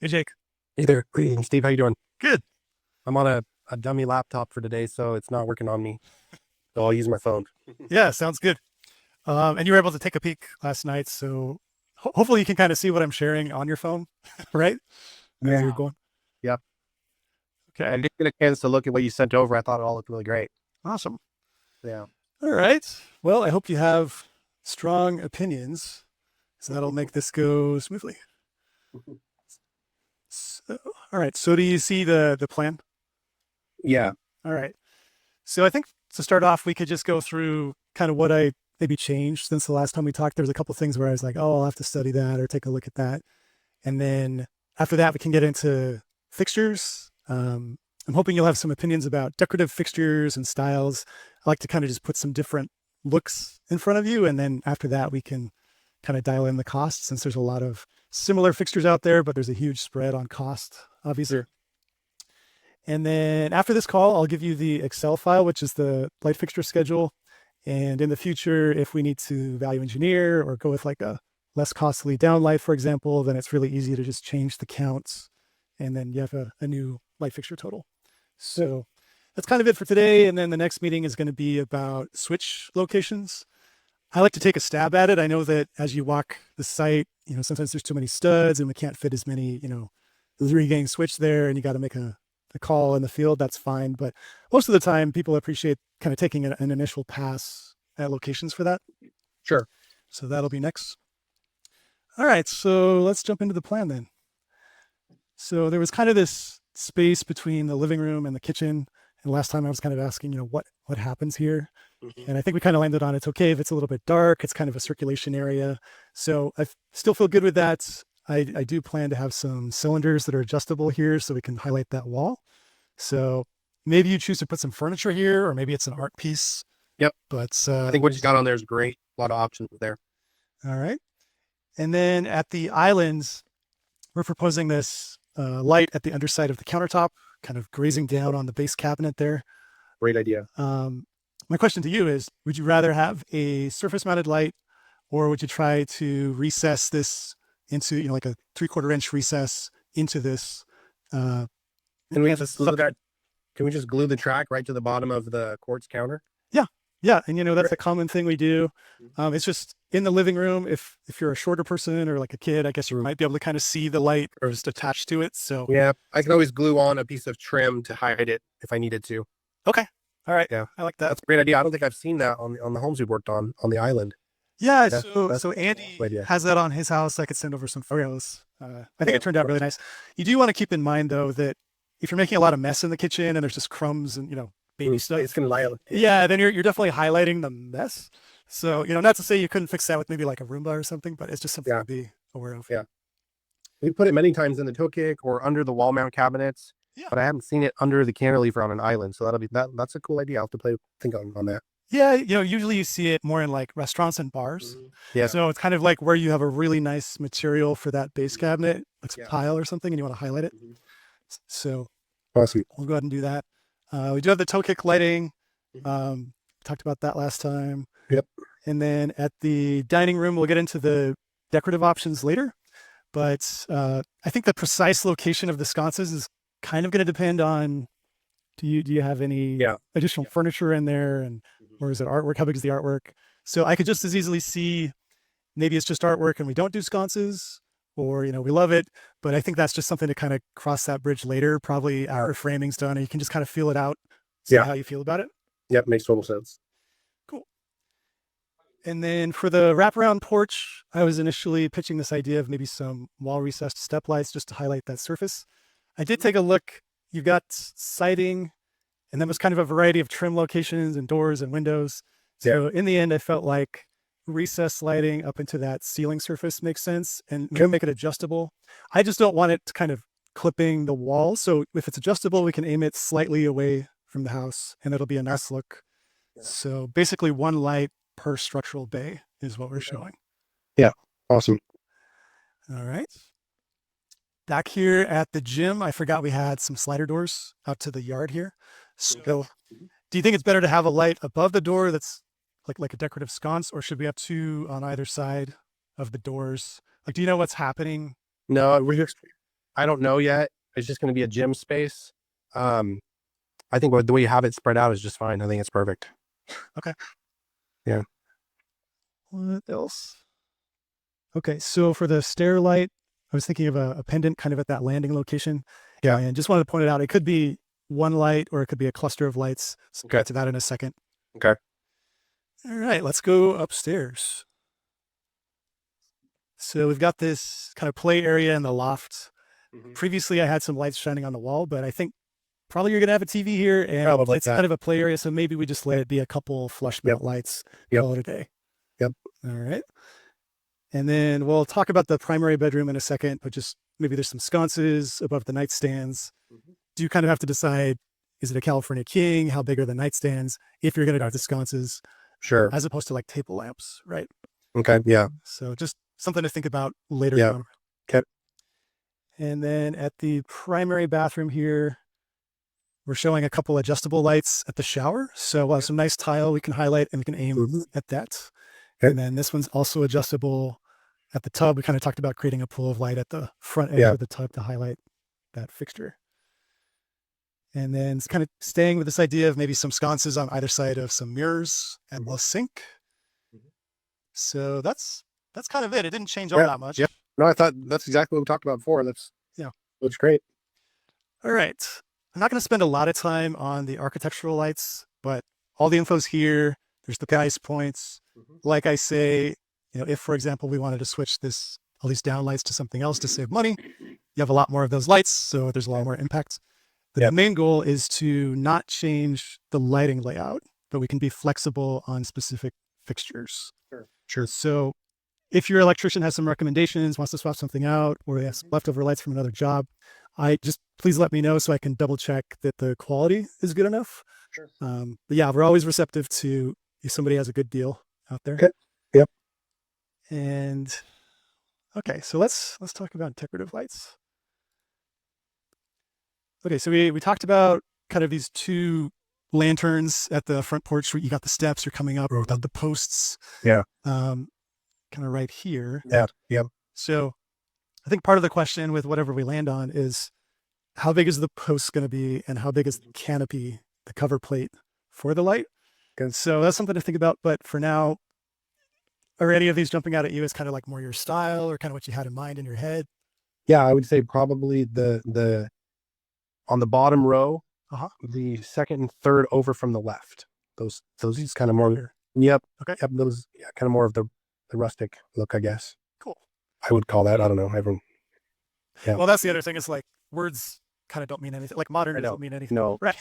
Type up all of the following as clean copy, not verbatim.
Hey, Jake. Hey there, hey, Steve. How you doing? Good. I'm on a dummy laptop for today, so it's not working on me. So I'll use my phone. Yeah, sounds good. And you were able to take a peek last night, so hopefully you can kind of see what I'm sharing on your phone, right? As Yeah. you're going. Yep. I Okay. did get a chance to look at what you sent over. I thought it all looked really great. Awesome. Yeah. All right. Well, I hope you have strong opinions, so that'll make this go smoothly. So, all right. So do you see the plan? Yeah. All right. So I think to start off, we could just go through kind of what I maybe changed since the last time we talked. There's a couple things where I was like, oh, I'll have to study that or take a look at that. And then after that, we can get into fixtures. I'm hoping you'll have some opinions about decorative fixtures and styles. I like to kind of just put some different looks in front of you. And then after that, we can kind of dial in the cost since there's a lot of similar fixtures out there, but there's a huge spread on cost, obviously. Sure. And then after this call, I'll give you the Excel file, which is the light fixture schedule. And in the future, if we need to value engineer or go with like a less costly downlight, for example, then it's really easy to just change the counts and then you have a new light fixture total. So that's kind of it for today. And then the next meeting is going to be about switch locations. I like to take a stab at it. I know that as you walk the site, sometimes there's too many studs and we can't fit as many, 3-gang switch there and you got to make a call in the field. That's fine. But most of the time people appreciate kind of taking an initial pass at locations for that. Sure. So that'll be next. All right, so let's jump into the plan then. So there was kind of this space between the living room and the kitchen. And last time I was kind of asking, what happens here? Mhm. And I think we kind of landed on it's okay if it's a little bit dark. It's kind of a circulation area. So I still feel good with that. I do plan to have some cylinders that are adjustable here so we can highlight that wall. So maybe you choose to put some furniture here, or maybe it's an art piece. Yep. But I think what you got on there is great. A lot of options there. all right. And then at the islands, we're proposing this light at the underside of the countertop, kind of grazing down on the base cabinet there. Great idea. My question to you is, would you rather have a surface mounted light or would you try to recess this into, like a 3/4 inch recess into this? Uh, Can we yeah, just this glue look. that? Can we just glue the track right to the bottom of the quartz counter? Yeah. Yeah. And that's Great. a common thing we do. It's just in the living room. If you're a shorter person or like a kid, I guess you might be able to kind of see the light or just attached to it. So, Yeah. I can always glue on a piece of trim to hide it if I needed to. okay. All right. Yeah. I like that. That's a great idea. I don't think I've seen that on the homes we've worked on the island. Yeah, Yeah. That's so a cool Andy idea. has that on his house. I could send over some photos. I think it turned out really nice. You do want to keep in mind though that if you're making a lot of mess in the kitchen and there's just crumbs and baby stuff, It's gonna lie. yeah, then you're definitely highlighting the mess. So not to say you couldn't fix that with maybe like a Roomba or something, but it's just something Yeah. to be aware of. Yeah. We put it many times in the toe kick or under the wall mount cabinets, Yeah, but I haven't seen it under the cantilever on an island. So that's a cool idea. I'll have to think on that. yeah. Usually you see it more in like restaurants and bars. Yeah. So it's kind of like where you have a really nice material for that base cabinet, like some Yeah. tile or something, and you want to highlight it. So Awesome. we'll go ahead and do that. We do have the toe kick lighting. Mhm. Talked about that last time. Yep. And then at the dining room, we'll get into the decorative options later. But I think the precise location of the sconces is kind of going to depend on do you have any Yeah. additional furniture in there, and or is it artwork? How big is the artwork? So I could just as easily see maybe it's just artwork and we don't do sconces, or we love it, but I think that's just something to kind of cross that bridge later, probably after framing's done, and you can just kind of feel it out, see Yeah. how you feel about it. Yep. Makes total sense. Cool. And then for the wraparound porch, I was initially pitching this idea of maybe some wall recessed step lights just to highlight that surface. I did take a look. You've got siding, and then was kind of a variety of trim locations and doors and windows. So in the end, I felt like recessed lighting up into that ceiling surface makes sense and maybe make it adjustable. I just don't want it kind of clipping the wall. So if it's adjustable, we can aim it slightly away from the house and it'll be a nice look. So basically one light per structural bay is what we're showing. Yeah. Awesome. All right. Back here at the gym, I forgot we had some slider doors out to the yard here. So do you think it's better to have a light above the door that's like a decorative sconce, or should we have two on either side of the doors? Like, do you know what's happening? No, I don't know yet. It's just going to be a gym space. I think the way you have it spread out is just fine. I think it's perfect. Okay. Yeah. What else? Okay, so for the stair light, I was thinking of a pendant kind of at that landing location. Yeah. And just wanted to point it out. It could be one light or it could be a cluster of lights. So Okay. get to that in a second. Okay. All right, let's go upstairs. So we've got this kind of play area in the loft. Previously, I had some lights shining on the wall, but I think probably you're going to have a TV here and Probably it's that. kind of a play area. So maybe we just let it be a couple flush mount lights. Yep. Call it a day. Yep. All right. And then we'll talk about the primary bedroom in a second, but just maybe there's some sconces above the nightstands. Do you kind of have to decide, is it a California King? How big are the nightstands? If you're going to do the sconces, Sure. as opposed to like table lamps, right? Okay. Yeah. So just something to think about later. Yeah. On. Okay. And then at the primary bathroom here, we're showing a couple adjustable lights at the shower. So some nice tile we can highlight and we can aim at that. Okay. And then this one's also adjustable at the tub. We kind of talked about creating a pool of light at the front edge of the tub to highlight that fixture. And then it's kind of staying with this idea of maybe some sconces on either side of some mirrors and the sink. So that's kind of it. It didn't change all that much. Yeah. No, I thought that's exactly what we talked about before. Looks great. All right. I'm not going to spend a lot of time on the architectural lights, but all the info's here. There's the price points. Like I say, if, for example, we wanted to switch all these down lights to something else to save money, you have a lot more of those lights. So there's a lot more impact. The main goal is to not change the lighting layout, but we can be flexible on specific fixtures. Sure. So if your electrician has some recommendations, wants to swap something out, or has leftover lights from another job, please let me know so I can double check that the quality is good enough. Sure. But yeah, we're always receptive to if somebody has a good deal out there. Okay. Yep. And okay, so let's talk about decorative lights. Okay, so we talked about kind of these two lanterns at the front porch where you got the steps, you're coming up without the posts. Yeah. Kind of right here. Yeah. Yep. So I think part of the question with whatever we land on is how big is the post going to be and how big is the canopy, the cover plate for the light? And so that's something to think about. But for now, are any of these jumping out at you as kind of like more your style or kind of what you had in mind in your head? Yeah, I would say probably the on the bottom row, the second and third over from the left. Those is kind of more. Yep. Okay. Yep. Those kind of more of the rustic look, I guess. Cool. I would call that. I don't know. Everyone. Yeah. Well, that's the other thing is like words kind of don't mean anything. Like modern doesn't mean anything. No. Right.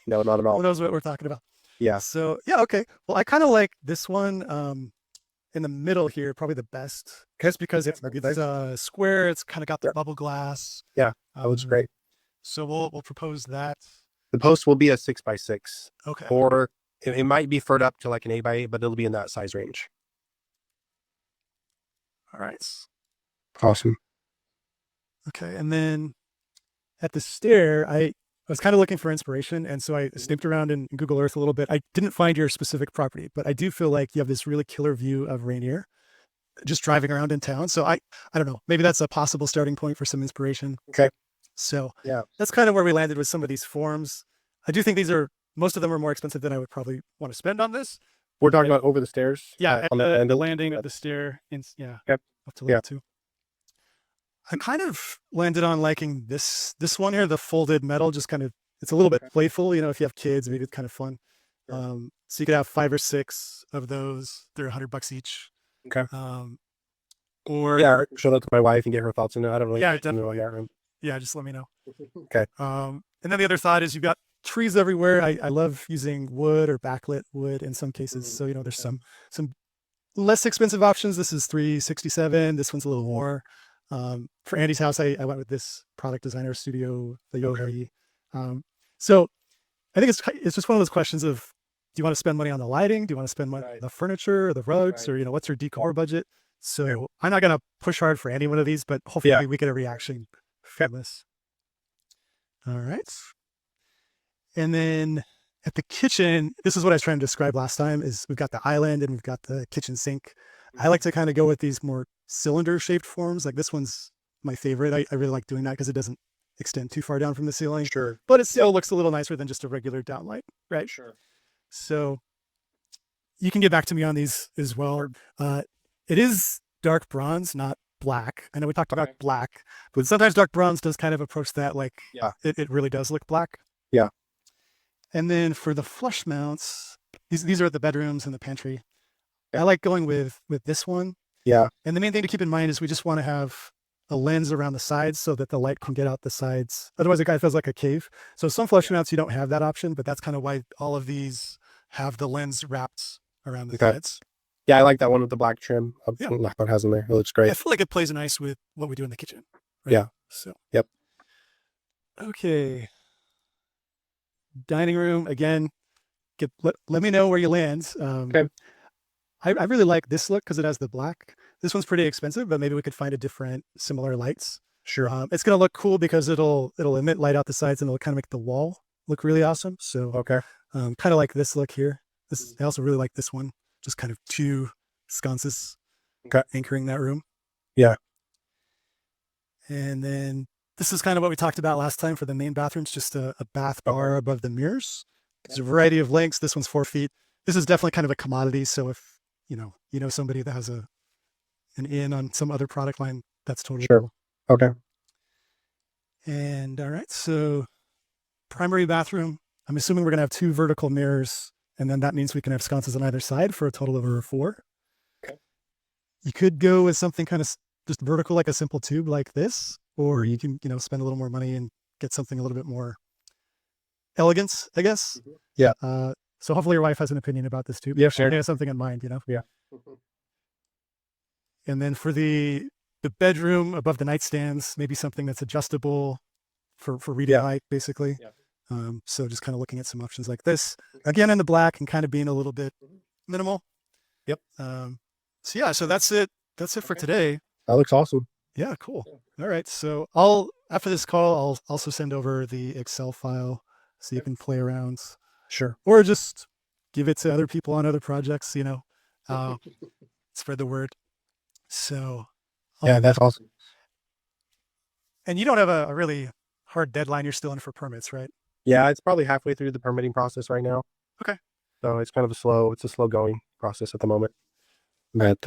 No, not at all. Who knows what we're talking about? Yeah. So yeah. Okay. Well, I kind of like this one in the middle here, probably the best. Just because it's square. It's kind of got the bubble glass. Yeah. That looks great. So we'll propose that. The post will be a 6x6. Okay. Or it might be furred up to like an 8x8, but it'll be in that size range. All right. Awesome. Okay. And then at the stair, I was kind of looking for inspiration. And so I snooped around in Google Earth a little bit. I didn't find your specific property, but I do feel like you have this really killer view of Rainier just driving around in town. So I don't know, maybe that's a possible starting point for some inspiration. Okay. So yeah, that's kind of where we landed with some of these forms. I do think most of them are more expensive than I would probably want to spend on this. We're talking about over the stairs. Yeah. On the landing of the stair. Yeah. Yep. Up to level 2. I kind of landed on liking this one here, the folded metal, just kind of, it's a little bit playful, if you have kids, maybe it's kind of fun. So you could have 5 or 6 of those. They're $100 each. Okay. Or show that to my wife and get her thoughts on it. I don't really. Yeah, definitely. Yeah, just let me know. Okay. And then the other thought is you've got trees everywhere. I love using wood or backlit wood in some cases. So, there's some less expensive options. This is $367. This one's a little more. For Andy's house, I went with this product designer studio, the Yogi. So I think it's just one of those questions of, do you want to spend money on the lighting? Do you want to spend money on the furniture or the rugs or, what's your decor budget? So I'm not going to push hard for any one of these, but hopefully we get a reaction from this. All right. And then at the kitchen, this is what I was trying to describe last time, is we've got the island and we've got the kitchen sink. I like to kind of go with these more cylinder shaped forms. Like this one's my favorite. I really like doing that because it doesn't extend too far down from the ceiling, Sure. but it still looks a little nicer than just a regular downlight, right? Sure. So you can get back to me on these as well. It is dark bronze, not black. I know we talked about black, but sometimes dark bronze does kind of approach that like it really does look black. Yeah. And then for the flush mounts, these are the bedrooms and the pantry. I like going with this one. Yeah. And the main thing to keep in mind is we just want to have a lens around the sides so that the light can get out the sides. Otherwise it kind of feels like a cave. So some flush mounts, you don't have that option, but that's kind of why all of these have the lens wrapped around the sides. Yeah, I like that one with the black trim. Black one has in there. It looks great. I feel like it plays nice with what we do in the kitchen. Right? Yeah. So. Yep. Okay. Dining room again. Let me know where you land. Okay. I really like this look because it has the black. This one's pretty expensive, but maybe we could find a different similar lights. Sure. It's gonna look cool because it'll emit light out the sides and it'll kind of make the wall look really awesome. So okay. Kind of like this look here. I also really like this one. Just kind of two sconces anchoring that room. Yeah. And then this is kind of what we talked about last time for the main bathrooms, just a bath bar above the mirrors. There's a variety of lengths. This one's 4 feet. This is definitely kind of a commodity. So if you know somebody that has an in on some other product line, that's totally cool. Okay. And all right, so primary bathroom. I'm assuming we're gonna have 2 vertical mirrors, and then that means we can have sconces on either side for a total of 4. Okay. You could go with something kind of just vertical, like a simple tube like this, or you can spend a little more money and get something a little bit more elegance, I guess. Yeah. So hopefully your wife has an opinion about this too. Yeah, sure. She has something in mind, Yeah. And then for the bedroom above the nightstands, maybe something that's adjustable for reading light, basically. Yeah. So just kind of looking at some options like this, again in the black and kind of being a little bit minimal. Yep. So that's it. That's it for today. That looks awesome. Yeah, cool. All right. So after this call, I'll also send over the Excel file so you can play around. Sure. Or just give it to other people on other projects, spread the word. So. Yeah, that's awesome. And you don't have a really hard deadline. You're still in for permits, right? Yeah, it's probably halfway through the permitting process right now. Okay. So it's kind of a slow going process at the moment. But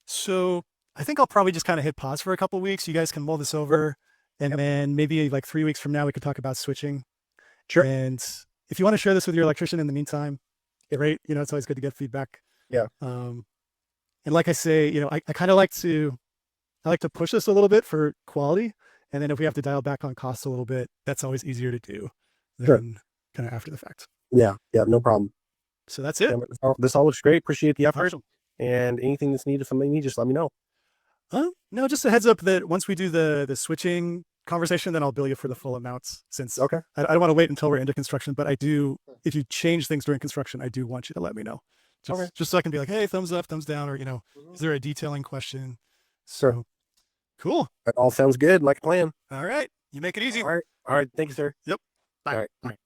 so I think I'll probably just kind of hit pause for a couple of weeks. You guys can mull this over, and then maybe like 3 weeks from now we could talk about switching. Sure. And if you want to share this with your electrician in the meantime, great. It's always good to get feedback. Yeah. And like I say, I kind of like to push this a little bit for quality, and then if we have to dial back on costs a little bit, that's always easier to do than kind of after the fact. Yeah. Yeah. No problem. So that's it. Yeah, this all looks great. Appreciate the effort. Awesome. And anything that's needed from me, just let me know. No, just a heads up that once we do the switching conversation, then I'll bill you for the full amounts, since I don't want to wait until we're into construction, but I do, if you change things during construction, I do want you to let me know. Just so I can be like, hey, thumbs up, thumbs down, or, is there a detailing question? Sure. Cool. That all sounds good, like a plan. All right. You make it easy. All right. Thank you, sir. Yep. Bye. All right.